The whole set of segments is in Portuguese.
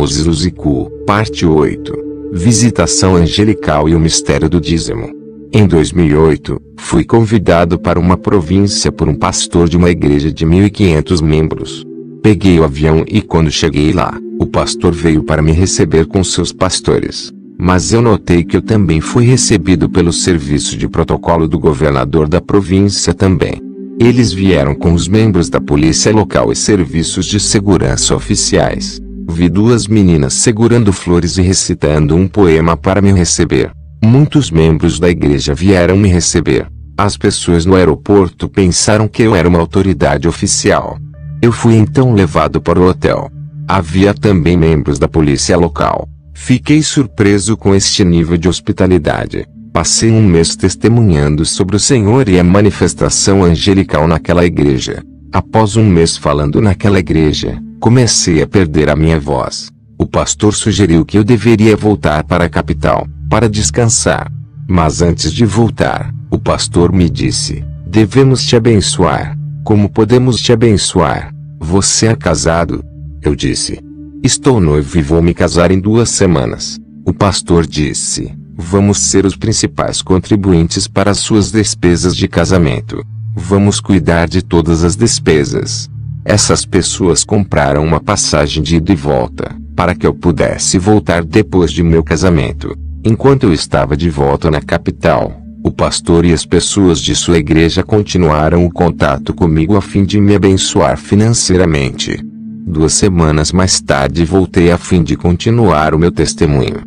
Moses Luziku, parte 8. Visitação angelical e o mistério do dízimo. Em 2008, fui convidado para uma província por um pastor de uma igreja de 1.500 membros. Peguei o avião e quando cheguei lá, o pastor veio para me receber com seus pastores. Mas eu notei que eu também fui recebido pelo serviço de protocolo do governador da província também. Eles vieram com os membros da polícia local e serviços de segurança oficiais. Vi duas meninas segurando flores e recitando um poema para me receber. Muitos membros da igreja vieram me receber. As pessoas no aeroporto pensaram que eu era uma autoridade oficial. Eu fui então levado para o hotel. Havia também membros da polícia local. Fiquei surpreso com este nível de hospitalidade. Passei um mês testemunhando sobre o Senhor e a manifestação angelical naquela igreja. Após um mês falando naquela igreja, comecei a perder a minha voz. O pastor sugeriu que eu deveria voltar para a capital, para descansar. Mas antes de voltar, o pastor me disse: devemos te abençoar. Como podemos te abençoar? Você é casado? Eu disse: estou noivo e vou me casar em 2 semanas. O pastor disse: vamos ser os principais contribuintes para as suas despesas de casamento. Vamos cuidar de todas as despesas. Essas pessoas compraram uma passagem de ida e volta, para que eu pudesse voltar depois de meu casamento. Enquanto eu estava de volta na capital, o pastor e as pessoas de sua igreja continuaram o contato comigo a fim de me abençoar financeiramente. 2 semanas mais tarde voltei a fim de continuar o meu testemunho.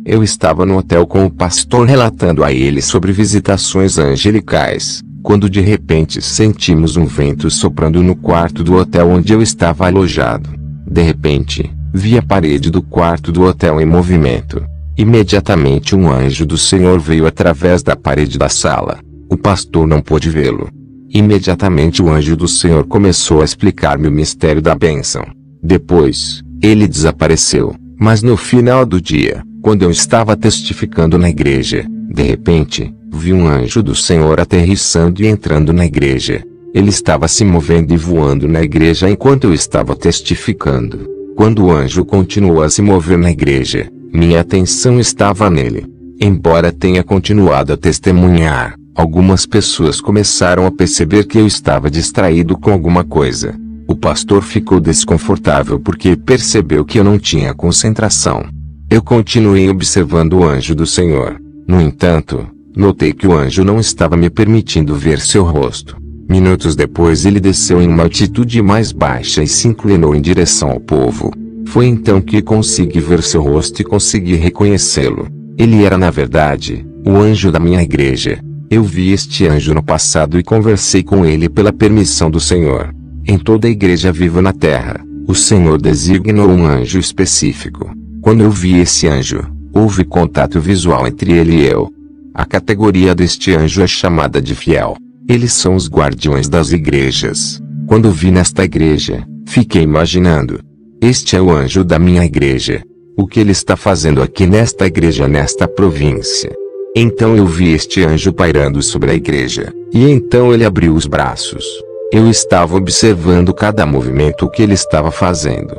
Eu estava no hotel com o pastor relatando a ele sobre visitações angelicais, quando de repente sentimos um vento soprando no quarto do hotel onde eu estava alojado. De repente, vi a parede do quarto do hotel em movimento. Imediatamente um anjo do Senhor veio através da parede da sala. O pastor não pôde vê-lo. Imediatamente o anjo do Senhor começou a explicar-me o mistério da bênção. Depois, ele desapareceu, mas no final do dia, quando eu estava testificando na igreja, de repente, vi um anjo do Senhor aterrissando e entrando na igreja. Ele estava se movendo e voando na igreja enquanto eu estava testificando. Quando o anjo continuou a se mover na igreja, minha atenção estava nele. Embora tenha continuado a testemunhar, algumas pessoas começaram a perceber que eu estava distraído com alguma coisa. O pastor ficou desconfortável porque percebeu que eu não tinha concentração. Eu continuei observando o anjo do Senhor. No entanto, notei que o anjo não estava me permitindo ver seu rosto. Minutos depois ele desceu em uma altitude mais baixa e se inclinou em direção ao povo. Foi então que consegui ver seu rosto e consegui reconhecê-lo. Ele era na verdade, o anjo da minha igreja. Eu vi este anjo no passado e conversei com ele pela permissão do Senhor. Em toda a igreja viva na terra, o Senhor designou um anjo específico. Quando eu vi esse anjo, houve contato visual entre ele e eu. A categoria deste anjo é chamada de fiel. Eles são os guardiões das igrejas. Quando vi nesta igreja, fiquei imaginando: este é o anjo da minha igreja. O que ele está fazendo aqui nesta igreja, nesta província? Então eu vi este anjo pairando sobre a igreja, e então ele abriu os braços. Eu estava observando cada movimento que ele estava fazendo.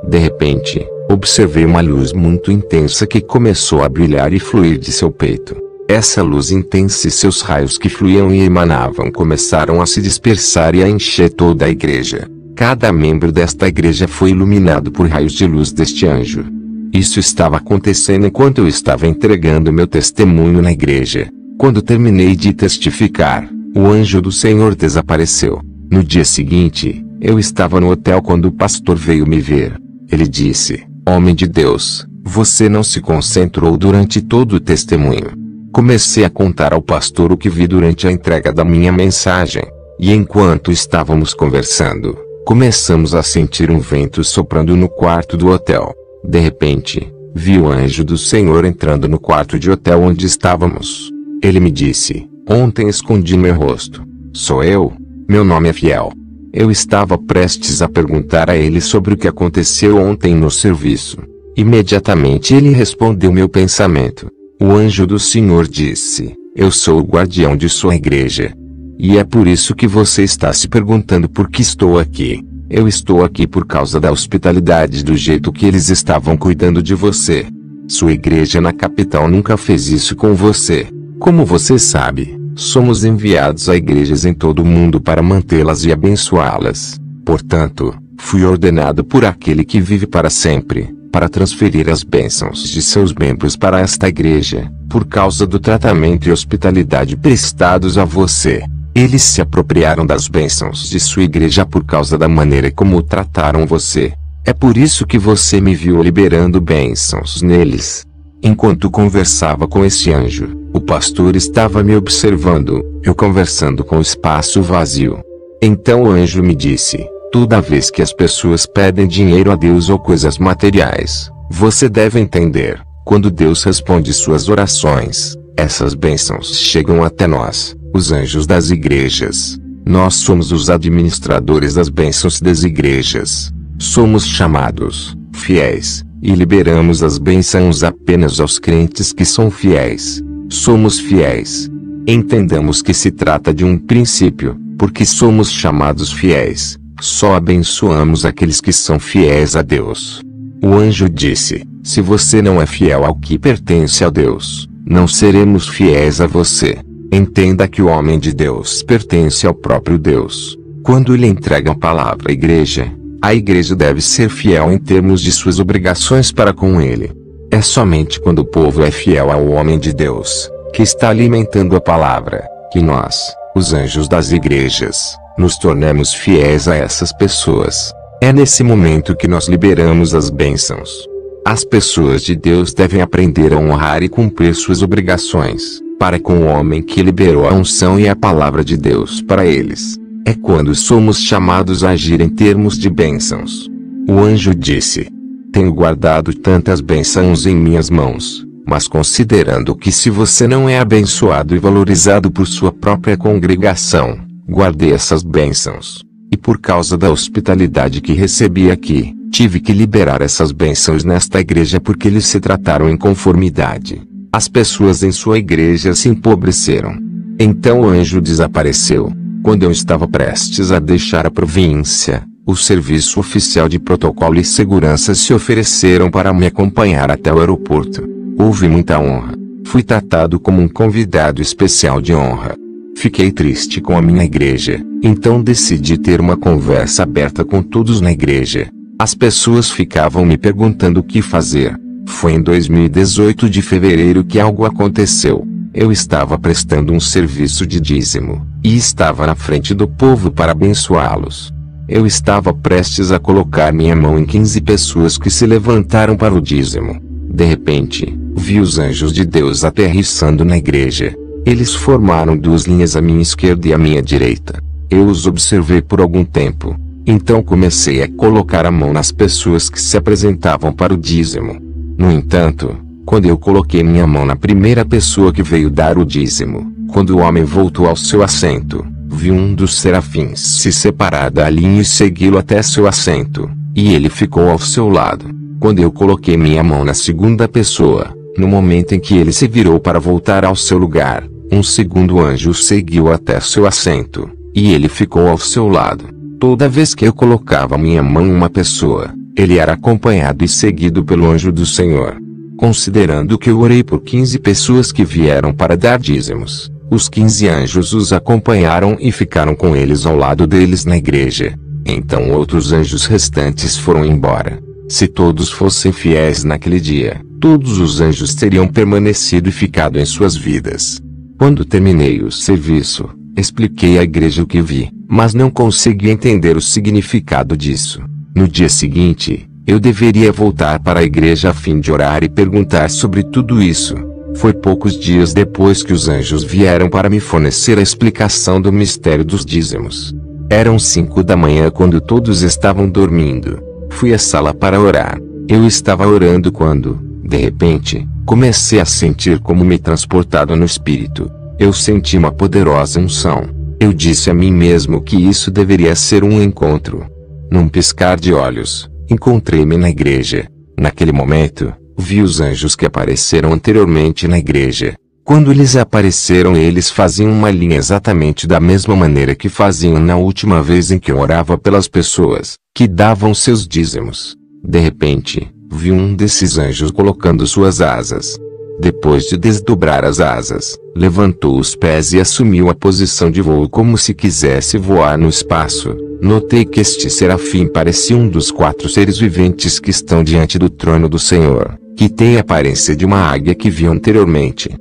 De repente, observei uma luz muito intensa que começou a brilhar e fluir de seu peito. Essa luz intensa e seus raios que fluíam e emanavam começaram a se dispersar e a encher toda a igreja. Cada membro desta igreja foi iluminado por raios de luz deste anjo. Isso estava acontecendo enquanto eu estava entregando meu testemunho na igreja. Quando terminei de testificar, o anjo do Senhor desapareceu. No dia seguinte, eu estava no hotel quando o pastor veio me ver. Ele disse: homem de Deus, você não se concentrou durante todo o testemunho. Comecei a contar ao pastor o que vi durante a entrega da minha mensagem. E enquanto estávamos conversando, começamos a sentir um vento soprando no quarto do hotel. De repente, vi o anjo do Senhor entrando no quarto de hotel onde estávamos. Ele me disse: ontem escondi meu rosto. Sou eu. Meu nome é Fiel. Eu estava prestes a perguntar a ele sobre o que aconteceu ontem no serviço. Imediatamente ele respondeu meu pensamento. O anjo do Senhor disse: eu sou o guardião de sua igreja. E é por isso que você está se perguntando por que estou aqui. Eu estou aqui por causa da hospitalidade do jeito que eles estavam cuidando de você. Sua igreja na capital nunca fez isso com você. Como você sabe, somos enviados a igrejas em todo o mundo para mantê-las e abençoá-las. Portanto, fui ordenado por aquele que vive para sempre, para transferir as bênçãos de seus membros para esta igreja, por causa do tratamento e hospitalidade prestados a você. Eles se apropriaram das bênçãos de sua igreja por causa da maneira como trataram você. É por isso que você me viu liberando bênçãos neles. Enquanto conversava com esse anjo, o pastor estava me observando, eu conversando com o espaço vazio. Então o anjo me disse: toda vez que as pessoas pedem dinheiro a Deus ou coisas materiais, você deve entender, quando Deus responde suas orações, essas bênçãos chegam até nós, os anjos das igrejas. Nós somos os administradores das bênçãos das igrejas. Somos chamados fiéis, e liberamos as bênçãos apenas aos crentes que são fiéis. Somos fiéis. Entendamos que se trata de um princípio, porque somos chamados fiéis. Só abençoamos aqueles que são fiéis a Deus. O anjo disse: se você não é fiel ao que pertence a Deus, não seremos fiéis a você. Entenda que o homem de Deus pertence ao próprio Deus. Quando ele entrega a palavra à igreja, a igreja deve ser fiel em termos de suas obrigações para com ele. É somente quando o povo é fiel ao homem de Deus, que está alimentando a palavra, que nós, os anjos das igrejas, nos tornamos fiéis a essas pessoas. É nesse momento que nós liberamos as bênçãos. As pessoas de Deus devem aprender a honrar e cumprir suas obrigações, para com o homem que liberou a unção e a palavra de Deus para eles. É quando somos chamados a agir em termos de bênçãos. O anjo disse: tenho guardado tantas bênçãos em minhas mãos, mas considerando que se você não é abençoado e valorizado por sua própria congregação, guardei essas bênçãos. E por causa da hospitalidade que recebi aqui, tive que liberar essas bênçãos nesta igreja porque eles se trataram em conformidade. As pessoas em sua igreja se empobreceram. Então o anjo desapareceu. Quando eu estava prestes a deixar a província, o serviço oficial de protocolo e segurança se ofereceram para me acompanhar até o aeroporto. Houve muita honra. Fui tratado como um convidado especial de honra. Fiquei triste com a minha igreja, então decidi ter uma conversa aberta com todos na igreja. As pessoas ficavam me perguntando o que fazer. Foi em 2018 de fevereiro que algo aconteceu. Eu estava prestando um serviço de dízimo, e estava na frente do povo para abençoá-los. Eu estava prestes a colocar minha mão em 15 pessoas que se levantaram para o dízimo. De repente, vi os anjos de Deus aterrissando na igreja. Eles formaram duas linhas à minha esquerda e à minha direita. Eu os observei por algum tempo. Então comecei a colocar a mão nas pessoas que se apresentavam para o dízimo. No entanto, quando eu coloquei minha mão na primeira pessoa que veio dar o dízimo, quando o homem voltou ao seu assento, vi um dos serafins se separar da linha e segui-lo até seu assento, e ele ficou ao seu lado. Quando eu coloquei minha mão na segunda pessoa, no momento em que ele se virou para voltar ao seu lugar, um segundo anjo o seguiu até seu assento, e ele ficou ao seu lado. Toda vez que eu colocava minha mão em uma pessoa, ele era acompanhado e seguido pelo anjo do Senhor. Considerando que eu orei por 15 pessoas que vieram para dar dízimos, os 15 anjos os acompanharam e ficaram com eles ao lado deles na igreja. Então outros anjos restantes foram embora. Se todos fossem fiéis naquele dia, todos os anjos teriam permanecido e ficado em suas vidas. Quando terminei o serviço, expliquei à igreja o que vi, mas não consegui entender o significado disso. No dia seguinte, eu deveria voltar para a igreja a fim de orar e perguntar sobre tudo isso. Foi poucos dias depois que os anjos vieram para me fornecer a explicação do mistério dos dízimos. Eram 5 da manhã quando todos estavam dormindo. Fui à sala para orar. Eu estava orando quando, de repente, comecei a sentir como me transportado no espírito. Eu senti uma poderosa unção. Eu disse a mim mesmo que isso deveria ser um encontro. Num piscar de olhos, encontrei-me na igreja. Naquele momento, vi os anjos que apareceram anteriormente na igreja. Quando lhes apareceram, eles faziam uma linha exatamente da mesma maneira que faziam na última vez em que orava pelas pessoas que davam seus dízimos. De repente, viu um desses anjos colocando suas asas. Depois de desdobrar as asas, levantou os pés e assumiu a posição de voo como se quisesse voar no espaço. Notei que este serafim parecia um dos 4 seres viventes que estão diante do trono do Senhor, que tem a aparência de uma águia que vi anteriormente.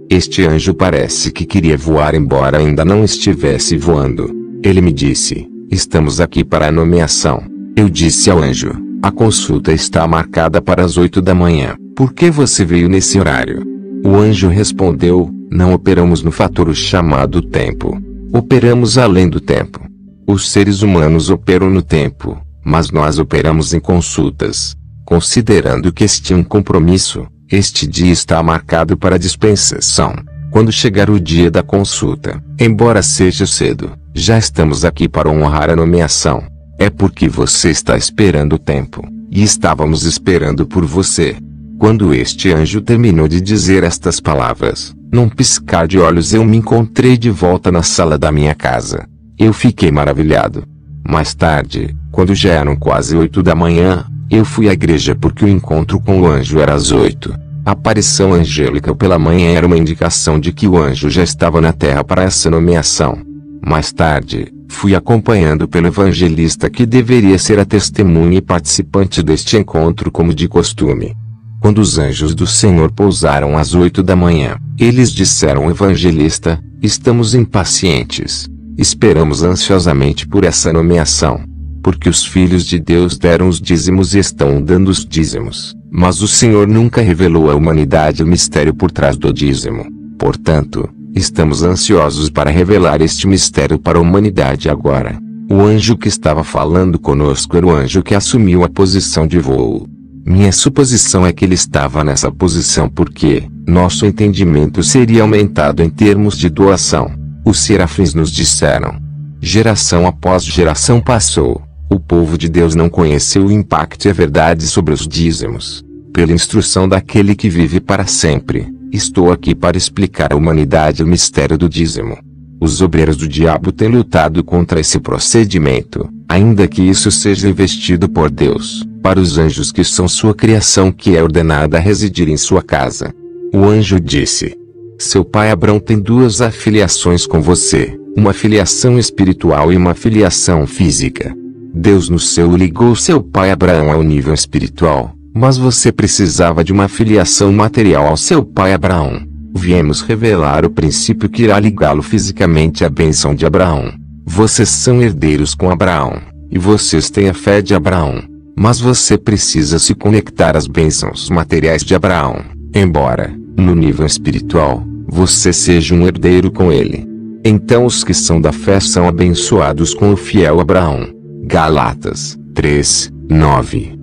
Este anjo parece que queria voar embora ainda não estivesse voando. Ele me disse: estamos aqui para a nomeação. Eu disse ao anjo: a consulta está marcada para as 8 da manhã. Por que você veio nesse horário? O anjo respondeu: não operamos no fator chamado tempo. Operamos além do tempo. Os seres humanos operam no tempo, mas nós operamos em consultas. Considerando que este é um compromisso, este dia está marcado para dispensação. Quando chegar o dia da consulta, embora seja cedo, já estamos aqui para honrar a nomeação. É porque você está esperando o tempo, e estávamos esperando por você. Quando este anjo terminou de dizer estas palavras, num piscar de olhos eu me encontrei de volta na sala da minha casa. Eu fiquei maravilhado. Mais tarde, quando já eram quase 8 da manhã, eu fui à igreja porque o encontro com o anjo era às 8. A aparição angélica pela manhã era uma indicação de que o anjo já estava na terra para essa nomeação. Mais tarde, fui acompanhado pelo evangelista que deveria ser a testemunha e participante deste encontro como de costume. Quando os anjos do Senhor pousaram às 8 da manhã, eles disseram ao evangelista: estamos impacientes. Esperamos ansiosamente por essa nomeação. Porque os filhos de Deus deram os dízimos e estão dando os dízimos, mas o Senhor nunca revelou à humanidade o mistério por trás do dízimo. Portanto, estamos ansiosos para revelar este mistério para a humanidade agora. O anjo que estava falando conosco era o anjo que assumiu a posição de voo. Minha suposição é que ele estava nessa posição porque nosso entendimento seria aumentado em termos de doação. Os serafins nos disseram. Geração após geração passou. O povo de Deus não conheceu o impacto e a verdade sobre os dízimos. Pela instrução daquele que vive para sempre, estou aqui para explicar à humanidade o mistério do dízimo. Os obreiros do diabo têm lutado contra esse procedimento, ainda que isso seja investido por Deus, para os anjos que são sua criação que é ordenada a residir em sua casa. O anjo disse: seu pai Abrão tem 2 afiliações com você, uma filiação espiritual e uma filiação física. Deus no céu ligou seu pai Abraão ao nível espiritual, mas você precisava de uma filiação material ao seu pai Abraão. Viemos revelar o princípio que irá ligá-lo fisicamente à bênção de Abraão. Vocês são herdeiros com Abraão, e vocês têm a fé de Abraão, mas você precisa se conectar às bênçãos materiais de Abraão, embora, no nível espiritual, você seja um herdeiro com ele. Então os que são da fé são abençoados com o fiel Abraão. Galatas 3:9.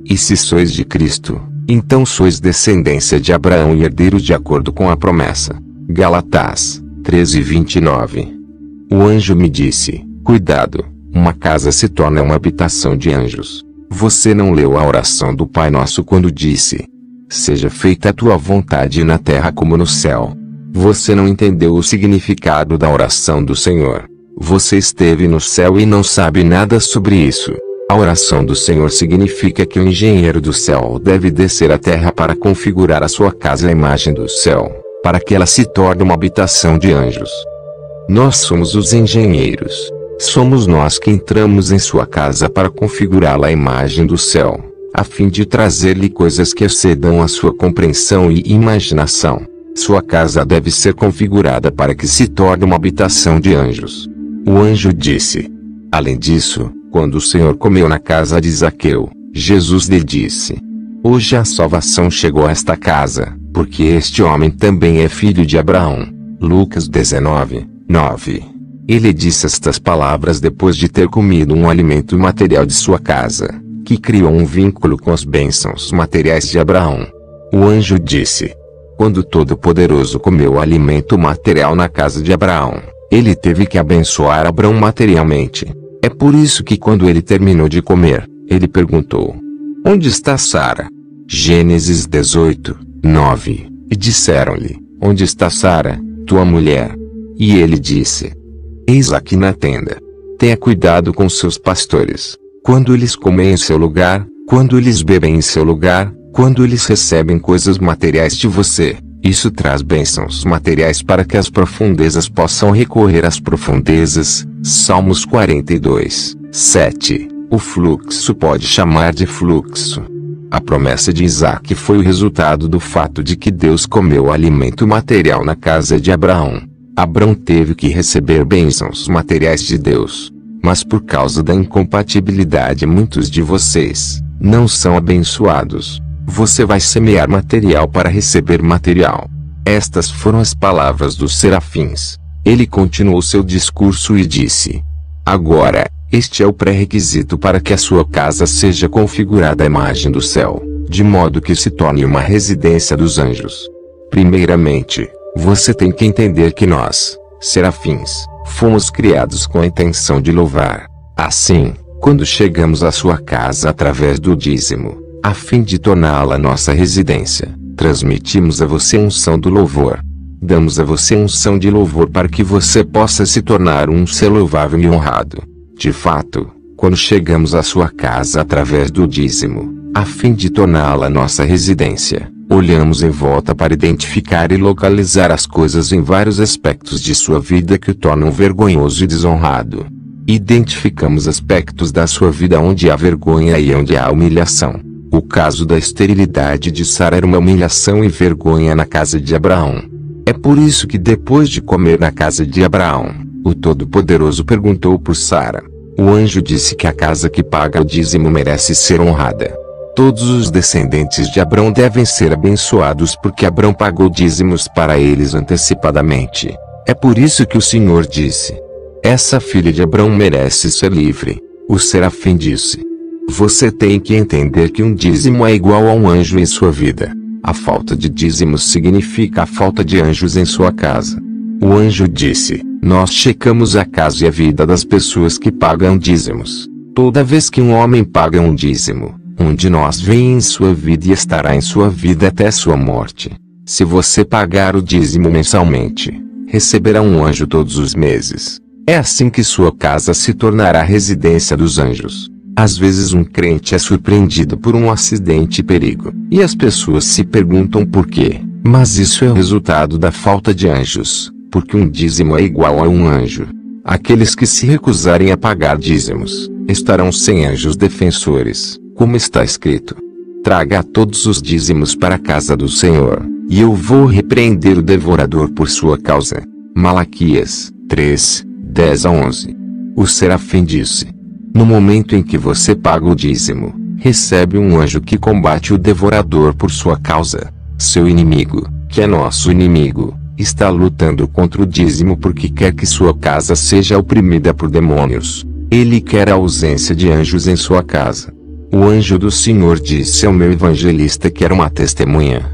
E se sois de Cristo, então sois descendência de Abraão e herdeiros de acordo com a promessa. Galatas 13:29. O anjo me disse: cuidado, uma casa se torna uma habitação de anjos. Você não leu a oração do Pai Nosso quando disse: seja feita a tua vontade na terra como no céu. Você não entendeu o significado da oração do Senhor. Você esteve no céu e não sabe nada sobre isso. A oração do Senhor significa que o engenheiro do céu deve descer à terra para configurar a sua casa à imagem do céu, para que ela se torne uma habitação de anjos. Nós somos os engenheiros. Somos nós que entramos em sua casa para configurá-la à imagem do céu, a fim de trazer-lhe coisas que excedam a sua compreensão e imaginação. Sua casa deve ser configurada para que se torne uma habitação de anjos. O anjo disse. Além disso, quando o Senhor comeu na casa de Zaqueu, Jesus lhe disse: hoje a salvação chegou a esta casa, porque este homem também é filho de Abraão. Lucas 19:9. Ele disse estas palavras depois de ter comido um alimento material de sua casa, que criou um vínculo com as bênçãos materiais de Abraão. O anjo disse: quando o Todo-Poderoso comeu o alimento material na casa de Abraão, ele teve que abençoar Abraão materialmente. É por isso que quando ele terminou de comer, ele perguntou: onde está Sara? Gênesis 18:9. E disseram-lhe: onde está Sara, tua mulher? E ele disse: eis aqui na tenda. Tenha cuidado com seus pastores. Quando eles comem em seu lugar, quando eles bebem em seu lugar, quando eles recebem coisas materiais de você, isso traz bênçãos materiais para que as profundezas possam recorrer às profundezas. Salmos 42, 7. O fluxo pode chamar de fluxo. A promessa de Isaac foi o resultado do fato de que Deus comeu alimento material na casa de Abraão. Abraão teve que receber bênçãos materiais de Deus. Mas por causa da incompatibilidade, muitos de vocês não são abençoados. Você vai semear material para receber material. Estas foram as palavras dos serafins. Ele continuou seu discurso e disse: agora, este é o pré-requisito para que a sua casa seja configurada à imagem do céu, de modo que se torne uma residência dos anjos. Primeiramente, você tem que entender que nós, serafins, fomos criados com a intenção de louvar. Assim, quando chegamos à sua casa através do dízimo, a fim de torná-la nossa residência, transmitimos a você a unção do louvor. Damos a você a unção de louvor para que você possa se tornar um ser louvável e honrado. De fato, quando chegamos à sua casa através do dízimo, a fim de torná-la nossa residência, olhamos em volta para identificar e localizar as coisas em vários aspectos de sua vida que o tornam vergonhoso e desonrado. Identificamos aspectos da sua vida onde há vergonha e onde há humilhação. O caso da esterilidade de Sara era uma humilhação e vergonha na casa de Abraão. É por isso que depois de comer na casa de Abraão, o Todo-Poderoso perguntou por Sara. O anjo disse que a casa que paga o dízimo merece ser honrada. Todos os descendentes de Abraão devem ser abençoados porque Abraão pagou dízimos para eles antecipadamente. É por isso que o Senhor disse: essa filha de Abraão merece ser livre. O serafim disse: você tem que entender que um dízimo é igual a um anjo em sua vida. A falta de dízimos significa a falta de anjos em sua casa. O anjo disse: nós checamos a casa e a vida das pessoas que pagam dízimos. Toda vez que um homem paga um dízimo, um de nós vem em sua vida e estará em sua vida até sua morte. Se você pagar o dízimo mensalmente, receberá um anjo todos os meses. É assim que sua casa se tornará a residência dos anjos. Às vezes um crente é surpreendido por um acidente e perigo, e as pessoas se perguntam por quê. Mas isso é o resultado da falta de anjos, porque um dízimo é igual a um anjo. Aqueles que se recusarem a pagar dízimos, estarão sem anjos defensores, como está escrito: traga todos os dízimos para a casa do Senhor, e eu vou repreender o devorador por sua causa. Malaquias 3, 10-11. O serafim disse: no momento em que você paga o dízimo, recebe um anjo que combate o devorador por sua causa. Seu inimigo, que é nosso inimigo, está lutando contra o dízimo porque quer que sua casa seja oprimida por demônios. Ele quer a ausência de anjos em sua casa. O anjo do Senhor disse ao meu evangelista que era uma testemunha: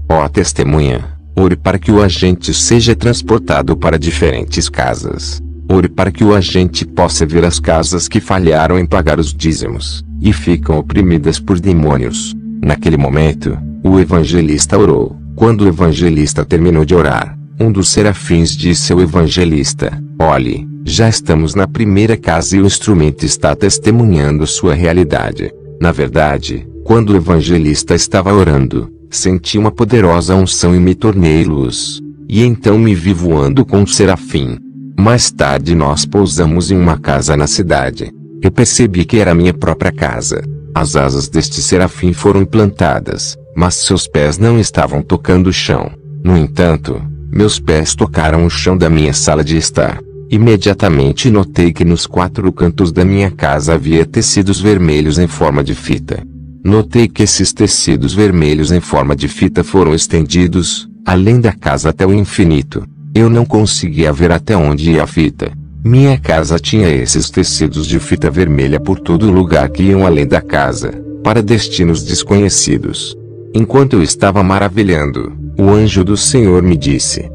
ó testemunha, ore para que o agente seja transportado para diferentes casas. Ore para que o agente possa ver as casas que falharam em pagar os dízimos, e ficam oprimidas por demônios. Naquele momento, o evangelista orou. Quando o evangelista terminou de orar, um dos serafins disse ao evangelista: olhe, já estamos na primeira casa e o instrumento está testemunhando sua realidade. Na verdade, quando o evangelista estava orando, senti uma poderosa unção e me tornei luz. E então me vi voando com o serafim. Mais tarde nós pousamos em uma casa na cidade. Eu percebi que era minha própria casa. As asas deste serafim foram implantadas, mas seus pés não estavam tocando o chão. No entanto, meus pés tocaram o chão da minha sala de estar. Imediatamente notei que nos 4 cantos da minha casa havia tecidos vermelhos em forma de fita. Notei que esses tecidos vermelhos em forma de fita foram estendidos, além da casa até o infinito. Eu não conseguia ver até onde ia a fita. Minha casa tinha esses tecidos de fita vermelha por todo lugar que iam além da casa, para destinos desconhecidos. Enquanto eu estava maravilhando, o anjo do Senhor me disse: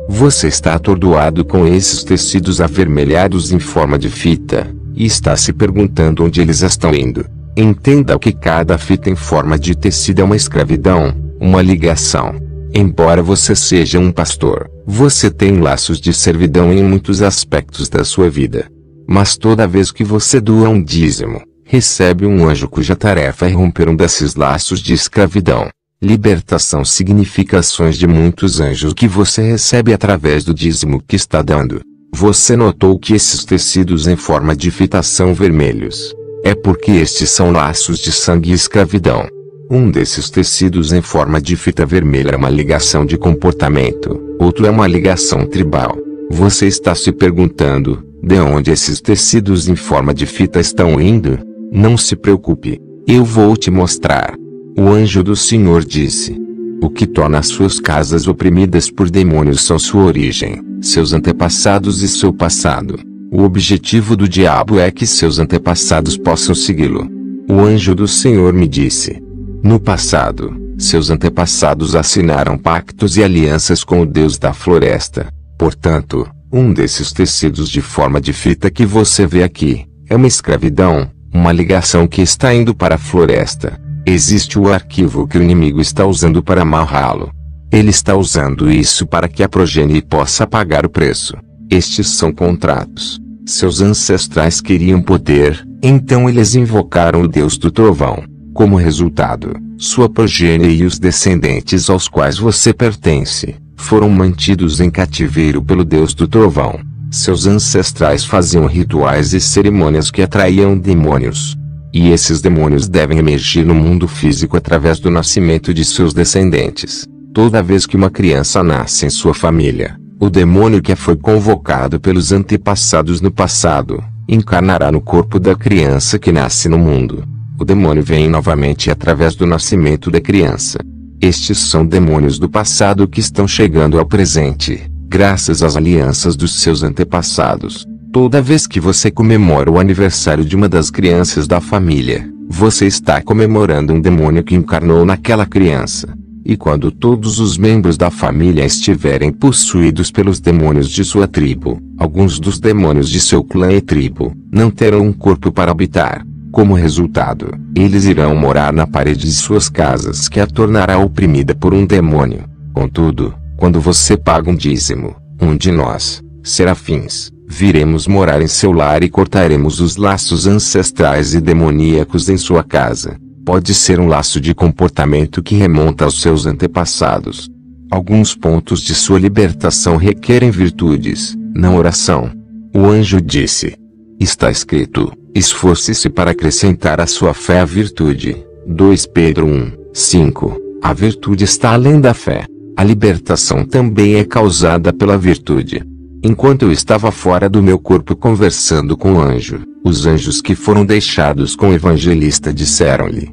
você está atordoado com esses tecidos avermelhados em forma de fita, e está se perguntando onde eles estão indo. Entenda que cada fita em forma de tecido é uma escravidão, uma ligação. Embora você seja um pastor, você tem laços de servidão em muitos aspectos da sua vida. Mas toda vez que você doa um dízimo, recebe um anjo cuja tarefa é romper um desses laços de escravidão. Libertação significa ações de muitos anjos que você recebe através do dízimo que está dando. Você notou que esses tecidos em forma de fita são vermelhos. É porque estes são laços de sangue e escravidão. Um desses tecidos em forma de fita vermelha é uma ligação de comportamento, outro é uma ligação tribal. Você está se perguntando, de onde esses tecidos em forma de fita estão indo? Não se preocupe, eu vou te mostrar. O anjo do Senhor disse: o que torna as suas casas oprimidas por demônios são sua origem, seus antepassados e seu passado. O objetivo do diabo é que seus antepassados possam segui-lo. O anjo do Senhor me disse: no passado, seus antepassados assinaram pactos e alianças com o Deus da floresta. Portanto, um desses tecidos de forma de fita que você vê aqui, é uma escravidão, uma ligação que está indo para a floresta. Existe o arquivo que o inimigo está usando para amarrá-lo. Ele está usando isso para que a progenie possa pagar o preço. Estes são contratos. Seus ancestrais queriam poder, então eles invocaram o Deus do Trovão. Como resultado, sua progenie e os descendentes aos quais você pertence, foram mantidos em cativeiro pelo Deus do Trovão. Seus ancestrais faziam rituais e cerimônias que atraíam demônios. E esses demônios devem emergir no mundo físico através do nascimento de seus descendentes. Toda vez que uma criança nasce em sua família, o demônio que foi convocado pelos antepassados no passado, encarnará no corpo da criança que nasce no mundo. O demônio vem novamente através do nascimento da criança. Estes são demônios do passado que estão chegando ao presente, graças às alianças dos seus antepassados. Toda vez que você comemora o aniversário de uma das crianças da família, você está comemorando um demônio que encarnou naquela criança. E quando todos os membros da família estiverem possuídos pelos demônios de sua tribo, alguns dos demônios de seu clã e tribo, não terão um corpo para habitar. Como resultado, eles irão morar na parede de suas casas que a tornará oprimida por um demônio. Contudo, quando você paga um dízimo, um de nós, serafins, viremos morar em seu lar e cortaremos os laços ancestrais e demoníacos em sua casa. Pode ser um laço de comportamento que remonta aos seus antepassados. Alguns pontos de sua libertação requerem virtudes, não oração. O anjo disse: está escrito, esforce-se para acrescentar à sua fé a virtude. 2 Pedro 1, 5. A virtude está além da fé. A libertação também é causada pela virtude. Enquanto eu estava fora do meu corpo conversando com o anjo, os anjos que foram deixados com o evangelista disseram-lhe: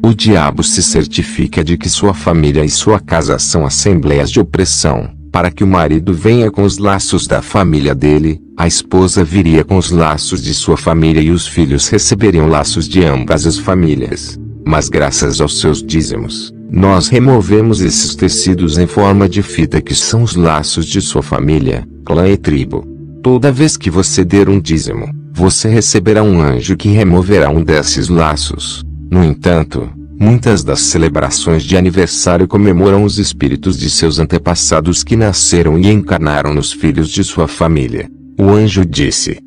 o diabo se certifica de que sua família e sua casa são assembleias de opressão, para que o marido venha com os laços da família dele, a esposa viria com os laços de sua família e os filhos receberiam laços de ambas as famílias. Mas graças aos seus dízimos, nós removemos esses tecidos em forma de fita que são os laços de sua família, clã e tribo. Toda vez que você der um dízimo, você receberá um anjo que removerá um desses laços. No entanto, muitas das celebrações de aniversário comemoram os espíritos de seus antepassados que nasceram e encarnaram nos filhos de sua família. O anjo disse: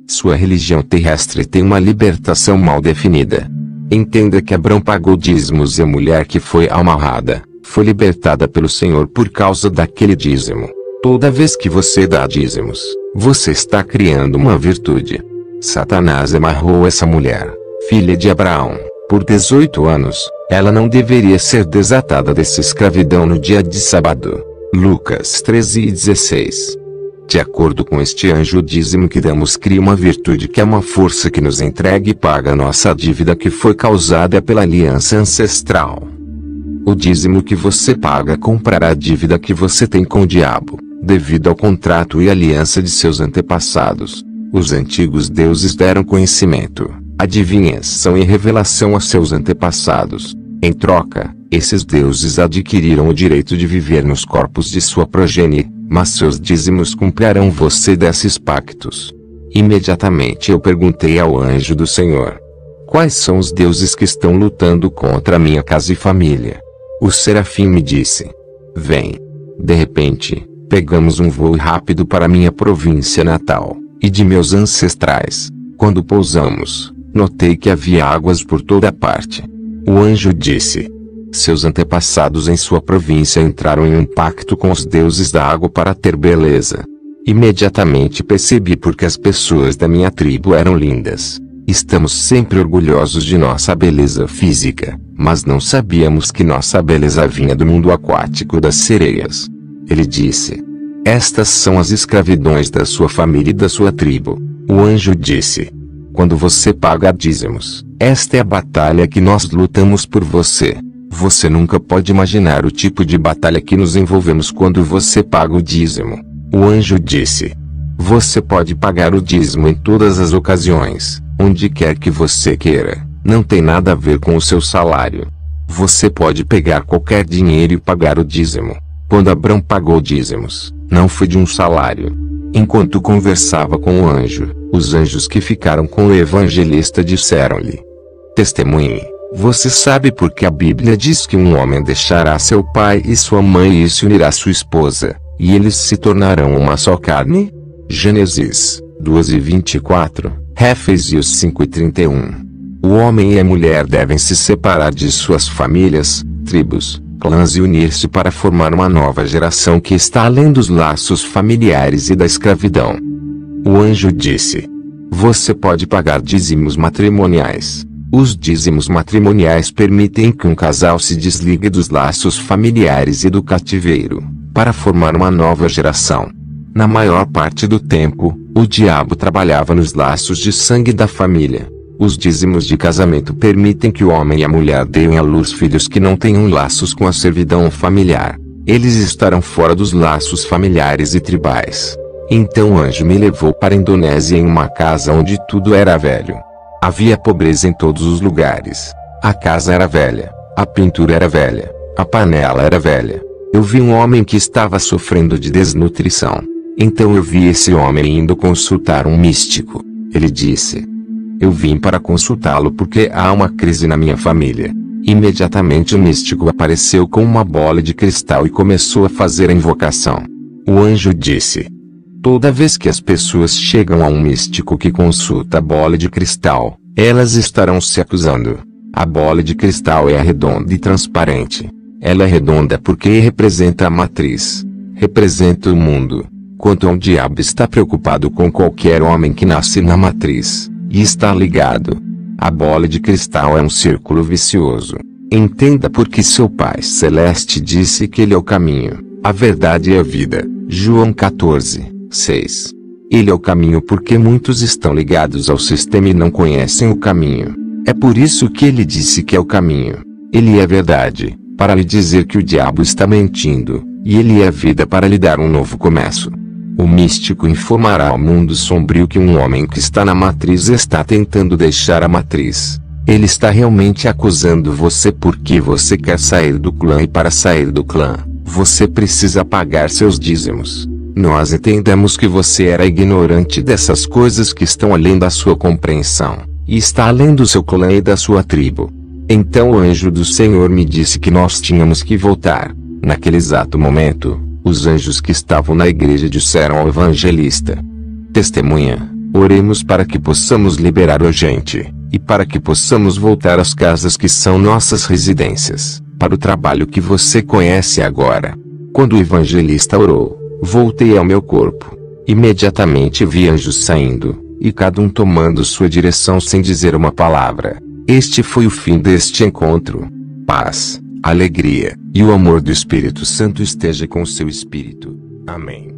sua religião terrestre tem uma libertação mal definida. Entenda que Abrão pagou dízimos e a mulher que foi amarrada, foi libertada pelo Senhor por causa daquele dízimo. Toda vez que você dá dízimos, você está criando uma virtude. Satanás amarrou essa mulher, filha de Abraão, por 18 anos. Ela não deveria ser desatada dessa escravidão no dia de sábado. Lucas 13:16. De acordo com este anjo, o dízimo que damos cria uma virtude que é uma força que nos entrega e paga a nossa dívida que foi causada pela aliança ancestral. O dízimo que você paga comprará a dívida que você tem com o diabo, devido ao contrato e aliança de seus antepassados. Os antigos deuses deram conhecimento, adivinhação e revelação a seus antepassados. Em troca, esses deuses adquiriram o direito de viver nos corpos de sua progenie, mas seus dízimos cumprirão você desses pactos. Imediatamente eu perguntei ao anjo do Senhor: quais são os deuses que estão lutando contra minha casa e família? O serafim me disse: Vem. De repente, pegamos um voo rápido para minha província natal, e de meus ancestrais. Quando pousamos, notei que havia águas por toda parte. O anjo disse: seus antepassados em sua província entraram em um pacto com os deuses da água para ter beleza. Imediatamente percebi porque as pessoas da minha tribo eram lindas. Estamos sempre orgulhosos de nossa beleza física, mas não sabíamos que nossa beleza vinha do mundo aquático das sereias. Ele disse: estas são as escravidões da sua família e da sua tribo. O anjo disse: quando você paga dízimos, esta é a batalha que nós lutamos por você. Você nunca pode imaginar o tipo de batalha que nos envolvemos quando você paga o dízimo. O anjo disse: você pode pagar o dízimo em todas as ocasiões, onde quer que você queira, não tem nada a ver com o seu salário. Você pode pegar qualquer dinheiro e pagar o dízimo. Quando Abrão pagou dízimos, não foi de um salário. Enquanto conversava com o anjo, os anjos que ficaram com o evangelista disseram-lhe: testemunhe, você sabe por que a Bíblia diz que um homem deixará seu pai e sua mãe e se unirá à sua esposa, e eles se tornarão uma só carne? Gênesis 2:24, Efésios 5:31. O homem e a mulher devem se separar de suas famílias, tribos, clãs e unir-se para formar uma nova geração que está além dos laços familiares e da escravidão. O anjo disse: você pode pagar dízimos matrimoniais. Os dízimos matrimoniais permitem que um casal se desligue dos laços familiares e do cativeiro, para formar uma nova geração. Na maior parte do tempo, o diabo trabalhava nos laços de sangue da família. Os dízimos de casamento permitem que o homem e a mulher deem à luz filhos que não tenham laços com a servidão familiar. Eles estarão fora dos laços familiares e tribais. Então o anjo me levou para a Indonésia em uma casa onde tudo era velho. Havia pobreza em todos os lugares. A casa era velha, a pintura era velha, a panela era velha. Eu vi um homem que estava sofrendo de desnutrição. Então eu vi esse homem indo consultar um místico. Ele disse: eu vim para consultá-lo porque há uma crise na minha família. Imediatamente o místico apareceu com uma bola de cristal e começou a fazer a invocação. O anjo disse: toda vez que as pessoas chegam a um místico que consulta a bola de cristal, elas estarão se acusando. A bola de cristal é redonda e transparente. Ela é redonda porque representa a matriz. Representa o mundo. Quanto ao diabo, está preocupado com qualquer homem que nasce na matriz, e está ligado. A bola de cristal é um círculo vicioso. Entenda porque seu Pai Celeste disse que Ele é o caminho, a verdade e a vida. João 14:6. Ele é o caminho porque muitos estão ligados ao sistema e não conhecem o caminho. É por isso que ele disse que é o caminho. Ele é a verdade, para lhe dizer que o diabo está mentindo, e ele é a vida para lhe dar um novo começo. O místico informará ao mundo sombrio que um homem que está na matriz está tentando deixar a matriz. Ele está realmente acusando você porque você quer sair do clã, e para sair do clã, você precisa pagar seus dízimos. Nós entendemos que você era ignorante dessas coisas que estão além da sua compreensão, e está além do seu clã e da sua tribo. Então o anjo do Senhor me disse que nós tínhamos que voltar. Naquele exato momento, os anjos que estavam na igreja disseram ao evangelista: testemunha, oremos para que possamos liberar o agente, e para que possamos voltar às casas que são nossas residências, para o trabalho que você conhece agora. Quando o evangelista orou, voltei ao meu corpo. Imediatamente vi anjos saindo, e cada um tomando sua direção sem dizer uma palavra. Este foi o fim deste encontro. Paz, alegria, e o amor do Espírito Santo esteja com seu espírito. Amém.